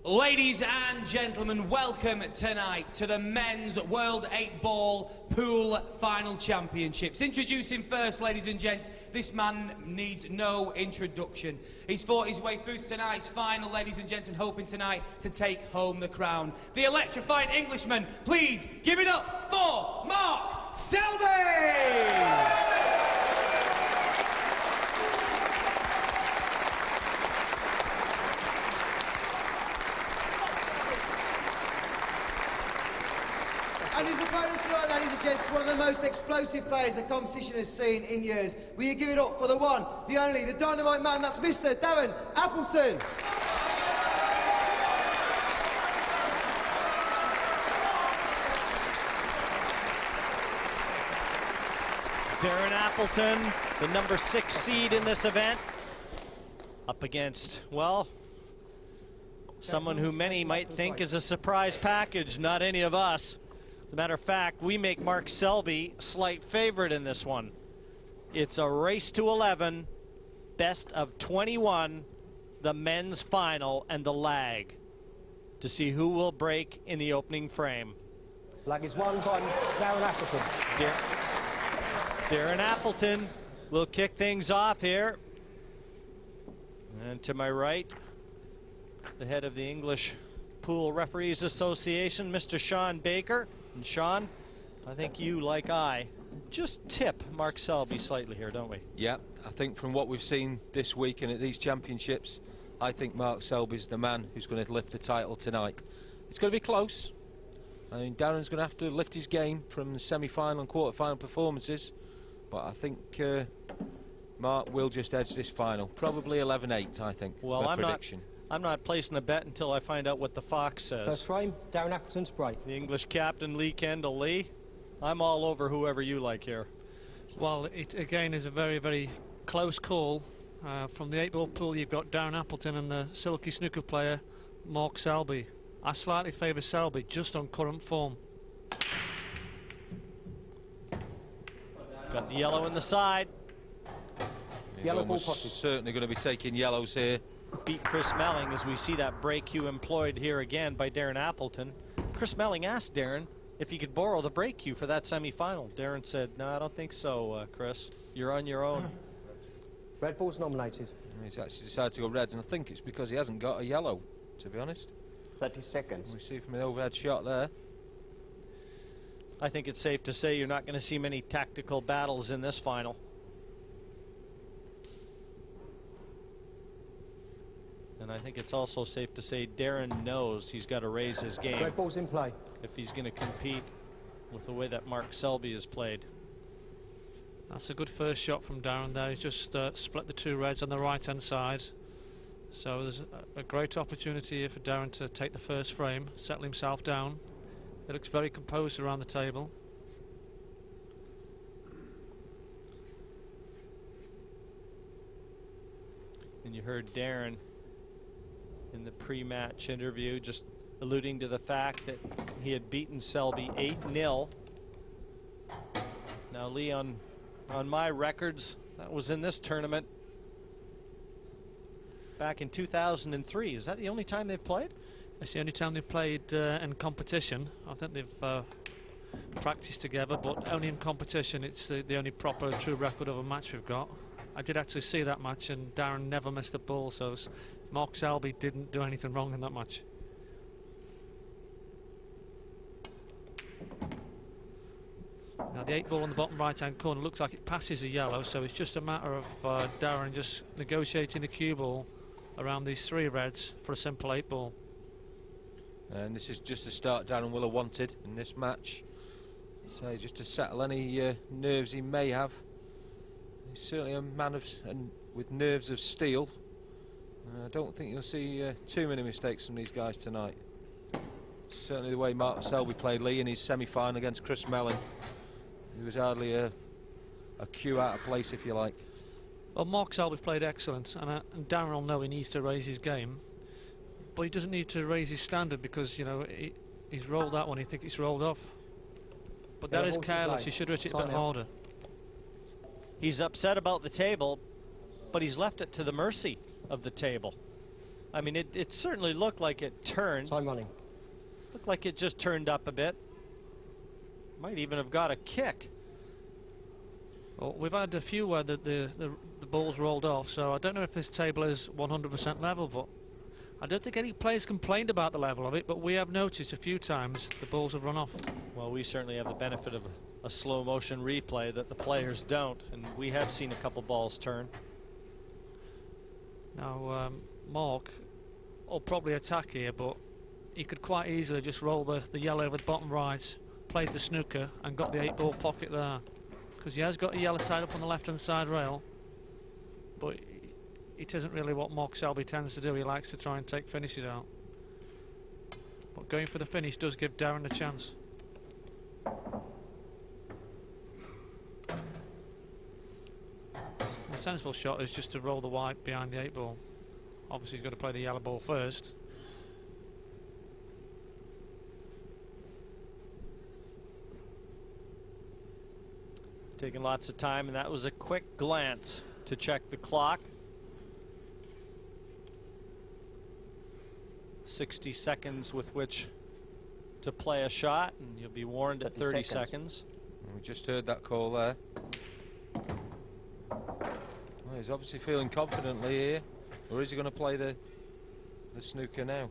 Ladies and gentlemen, welcome tonight to the Men's World 8-Ball Pool Final Championships. Introducing first, ladies and gents, this man needs no introduction. He's fought his way through tonight's final, ladies and gents, and hoping tonight to take home the crown. The electrifying Englishman, please give it up for Mark Selby! And his opponent tonight, ladies and gents, one of the most explosive players the competition has seen in years. Will you give it up for the one, the only, the dynamite man, that's Mr. Darren Appleton. Darren Appleton, the number 6 seed in this event, up against, well, someone who many might think is a surprise package, not any of us. As a matter of fact, we make Mark Selby slight favorite in this one. It's a race to 11, best of 21, the men's final, and the lag to see who will break in the opening frame. Lag is won by Darren Appleton. Darren Appleton will kick things off here. And to my right, the head of the English Pool Referees Association, Mr. Sean Baker. And Sean, I think you, like I, just tip Mark Selby slightly here, don't we? Yeah, I think from what we've seen this week and at these championships, I think Mark Selby's the man who's going to lift the title tonight. It's going to be close. I mean, Darren's going to have to lift his game from the semi-final and quarter-final performances, but I think Mark will just edge this final. Probably 11-8, I think. Well, I'm not placing a bet until I find out what the Fox says. First frame, Darren Appleton's break. The English captain, Lee Kendall. Lee, I'm all over whoever you like here. Well, it again is a very, very close call. From the 8-ball pool, you've got Darren Appleton and the silky snooker player, Mark Selby. I slightly favour Selby just on current form. Got the yellow in the side. Yellow ball potted. Certainly going to be taking yellows here. Beat Chris Melling as we see that break cue employed here again by Darren Appleton. Chris Melling asked Darren if he could borrow the break cue for that semi-final. Darren said, no, I don't think so, Chris. You're on your own. Red ball's nominated. He's actually decided to go reds, and I think it's because he hasn't got a yellow, to be honest. 30 seconds. We see from an overhead shot there. I think it's safe to say you're not going to see many tactical battles in this final. And I think it's also safe to say Darren knows he's got to raise his game. Red ball's in play. If he's going to compete with the way that Mark Selby has played. That's a good first shot from Darren there. He's just split the two reds on the right-hand side. So there's a great opportunity here for Darren to take the first frame, settle himself down. He looks very composed around the table. And you heard Darren in the pre-match interview just alluding to the fact that he had beaten Selby 8-0. Now, Lee, on my records, that was in this tournament back in 2003. Is that the only time they've played? It's the only time they've played in competition. I think they've practiced together, but only in competition. It's the only proper true record of a match we've got. I did actually see that match, and Darren never missed a ball, so Mark Selby didn't do anything wrong in that match. Now the 8-ball on the bottom right-hand corner looks like it passes a yellow, so it's just a matter of Darren just negotiating the cue ball around these three reds for a simple 8-ball. And this is just the start Darren will have wanted in this match. So just to settle any nerves he may have. He's certainly a man with nerves of steel. I don't think you'll see too many mistakes from these guys tonight. Certainly the way Mark Selby played, Lee, in his semi-final against Chris Melling. He was hardly a cue out of place, if you like. Well, Mark Selby played excellent, and Darren will know he needs to raise his game. But he doesn't need to raise his standard because, you know, he's rolled that one, he thinks it's rolled off. But that is careless, he should have hit it a bit harder. He's upset about the table, but he's left it to the mercy of the table. I mean, it certainly looked like it turned. Time running. Looked like it just turned up a bit. Might even have got a kick. Well, we've had a few where the balls rolled off, so I don't know if this table is 100% level, but I don't think any players complained about the level of it, but we have noticed a few times the balls have run off. Well, we certainly have the benefit of a slow motion replay that the players don't, and we have seen a couple balls turn. Now, Mark will probably attack here, but he could quite easily just roll the yellow over the bottom right, played the snooker, and got the 8-ball pocket there. Because he has got a yellow tied up on the left-hand side rail, but it isn't really what Mark Selby tends to do. He likes to try and take finishes out. But going for the finish does give Darren a chance. The sensible shot is just to roll the white behind the 8-ball. Obviously he's got to play the yellow ball first. Taking lots of time, and that was a quick glance to check the clock. 60 seconds with which to play a shot, and you'll be warned at 30 seconds. We just heard that call there. Well, he's obviously feeling confidently here, or is he going to play the snooker now?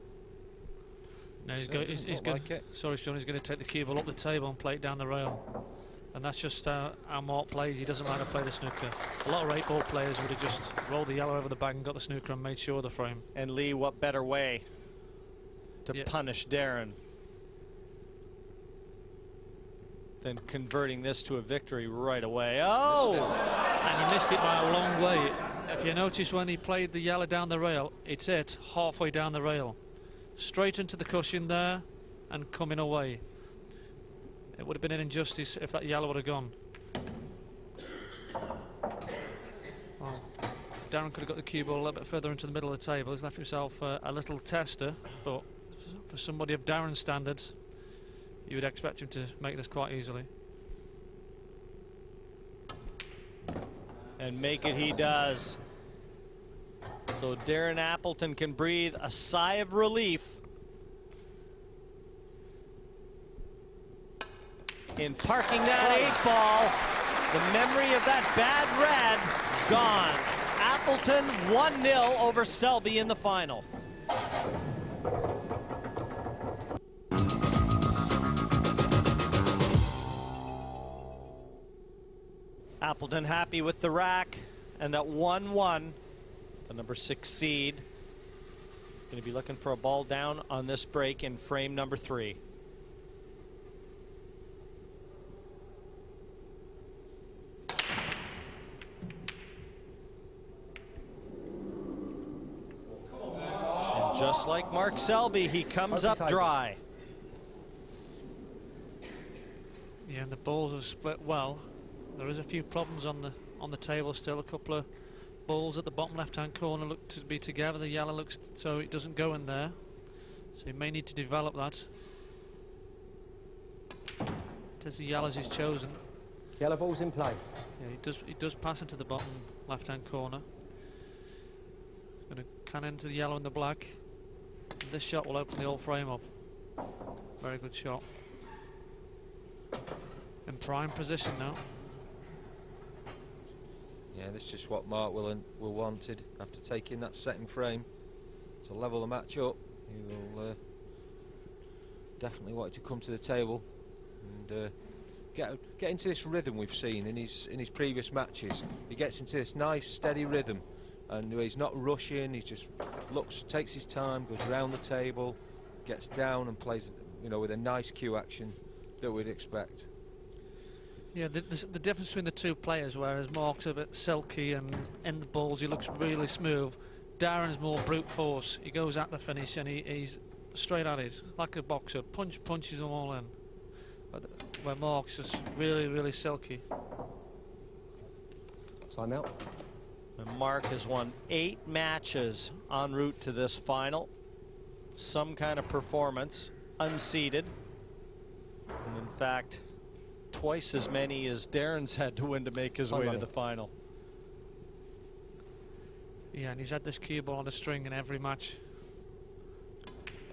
No, he's going. Sorry, Sean. He's going to take the cue ball up the table and play it down the rail. And that's just how Mark plays. He doesn't like to play the snooker. A lot of 8-ball players would have just rolled the yellow over the bag and got the snooker and made sure of the frame. And Lee, what better way to punish Darren than converting this to a victory right away? Oh! And he missed it by a long way. If you notice when he played the yellow down the rail, it's hit halfway down the rail. Straight into the cushion there and coming away. It would have been an injustice if that yellow would have gone. Well, Darren could have got the cue ball a little bit further into the middle of the table. He's left himself a little tester, but for somebody of Darren's standards, you would expect him to make this quite easily. And make it he does. So Darren Appleton can breathe a sigh of relief in parking that 8-ball. The memory of that bad red gone. Appleton 1-0 over Selby in the final. Appleton happy with the rack, and at 1-1, the number 6 seed going to be looking for a ball down on this break in frame number 3. Just like Mark Selby, he comes up dry. Yeah, and the balls have split well. There is a few problems on the table still. A couple of balls at the bottom left-hand corner look to be together. The yellow looks so it doesn't go in there. So he may need to develop that. It is the yellows he's chosen. Yellow ball's in play. Yeah, he does pass into the bottom left-hand corner. Going to can into the yellow and the black. And this shot will open the whole frame up. Very good shot. In prime position now. Yeah, this is just what Mark will wanted after taking that second frame to level the match up. He will definitely wanted to come to the table and get into this rhythm we've seen in his previous matches. He gets into this nice steady rhythm, and he's not rushing. He just takes his time, goes round the table, gets down and plays, you know, with a nice cue action that we'd expect. Yeah, the difference between the two players, whereas Mark's a bit silky and in the balls he looks really smooth, Darren's more brute force. He goes at the finish and he's straight at it, like a boxer, punches them all in. But where Mark's just really silky. Time out. And Mark has won 8 matches en route to this final. Some kind of performance, unseeded. And in fact, twice as many as Darren's had to win to make his way to the final. Yeah, and he's had this cue ball on a string in every match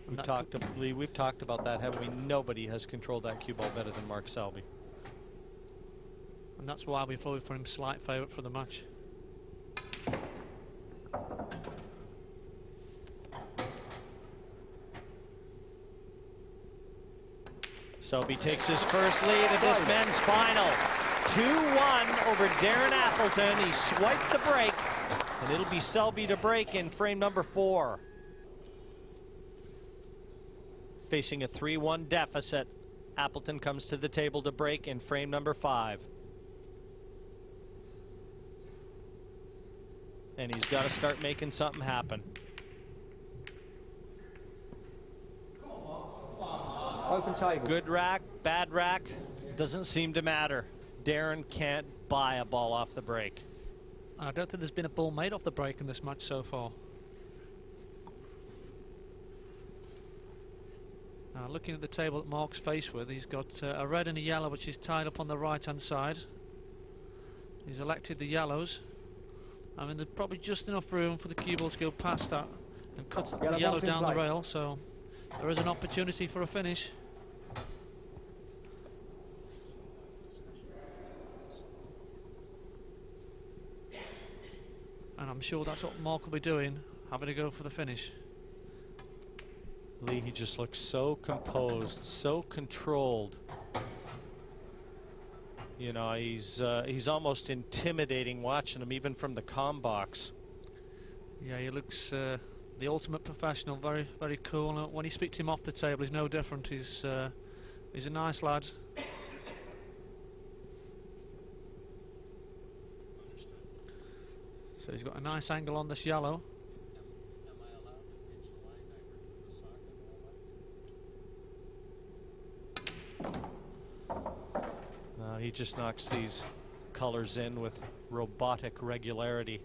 We've talked about that, haven't we? Nobody has controlled that cue ball better than Mark Selby. And that's why we probably put him slight favourite for the match. Selby takes his first lead of this men's final. 2-1 over Darren Appleton. He swiped the break, and it'll be Selby to break in frame number 4. Facing a 3-1 deficit, Appleton comes to the table to break in frame number 5. And he's got to start making something happen. Open table. Good rack, bad rack, doesn't seem to matter. Darren can't buy a ball off the break. I don't think there's been a ball made off the break in this match so far. Now, looking at the table that Mark's faced with, he's got a red and a yellow which is tied up on the right-hand side. He's elected the yellows. I mean, there's probably just enough room for the cue ball to go past that and cut the yellow down the rail, so there is an opportunity for a finish. And I'm sure that's what Mark will be doing, having to go for the finish. Lee, he just looks so composed, so controlled. You know, he's almost intimidating watching him, even from the comm box. Yeah, he looks the ultimate professional, very, very cool. And when you speak to him off the table, he's no different. He's a nice lad. So he's got a nice angle on this yellow. He just knocks these colors in with robotic regularity.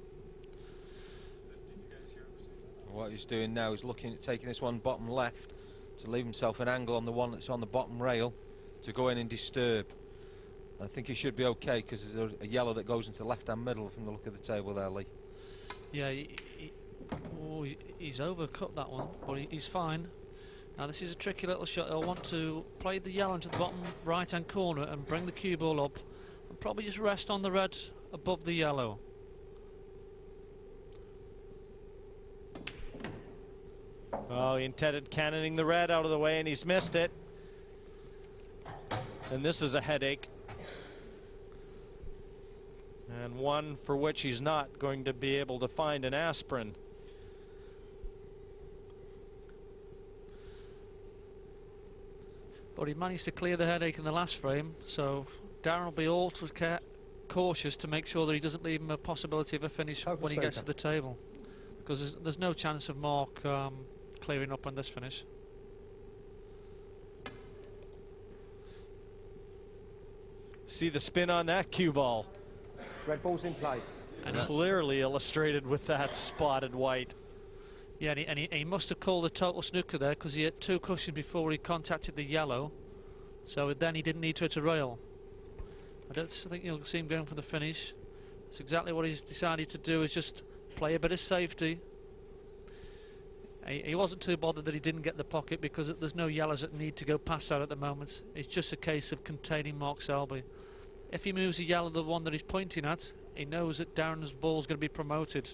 What he's doing now is looking at taking this one bottom left to leave himself an angle on the one that's on the bottom rail to go in and disturb. I think he should be okay because there's a yellow that goes into the left-hand middle from the look of the table there, Lee. Yeah, he's overcut that one, but he's fine. Now this is a tricky little shot. He'll want to play the yellow into the bottom right-hand corner and bring the cue ball up and probably just rest on the red above the yellow. Oh, he intended cannoning the red out of the way and he's missed it. And this is a headache. And one for which he's not going to be able to find an aspirin. But he managed to clear the headache in the last frame, so Darren will be ultra cautious to make sure that he doesn't leave him a possibility of a finish when he gets to the table, because there's no chance of Mark clearing up on this finish. See the spin on that cue ball. Red ball's in play. And clearly illustrated with that spotted white. Yeah, and he must have called a total snooker there because he had 2 cushions before he contacted the yellow. So then he didn't need to hit a rail. I don't think you'll see him going for the finish. That's exactly what he's decided to do, is just play a bit of safety. He wasn't too bothered that he didn't get the pocket because there's no yellows that need to go past that at the moment. It's just a case of containing Mark Selby. If he moves the yellow, the one that he's pointing at, he knows that Darren's ball's going to be promoted.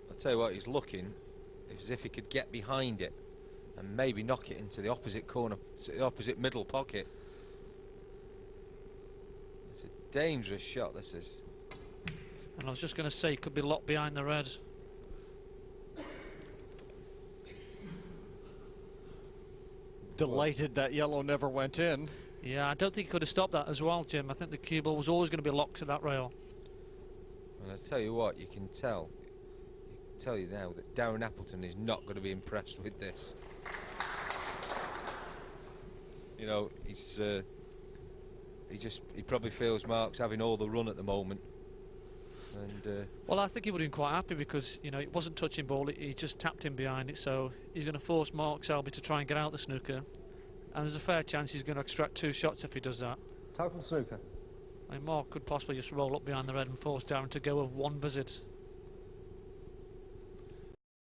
I'll tell you what, he's looking as if he could get behind it and maybe knock it into the opposite corner, the opposite middle pocket. It's a dangerous shot, this is. And I was just going to say, he could be locked behind the red. Delighted that yellow never went in. Yeah, I don't think he could have stopped that as well, Jim. I think the cue ball was always going to be locked to that rail. And I tell you what, you can tell you now that Darren Appleton is not going to be impressed with this. You know, he probably feels Mark's having all the run at the moment. And well, I think he would have been quite happy because, you know, it wasn't touching ball, he just tapped him behind it, so he's going to force Mark Selby to try and get out the snooker, and there's a fair chance he's going to extract 2 shots if he does that. Total snooker. I mean, Mark could possibly just roll up behind the red and force Darren to go with 1 visit.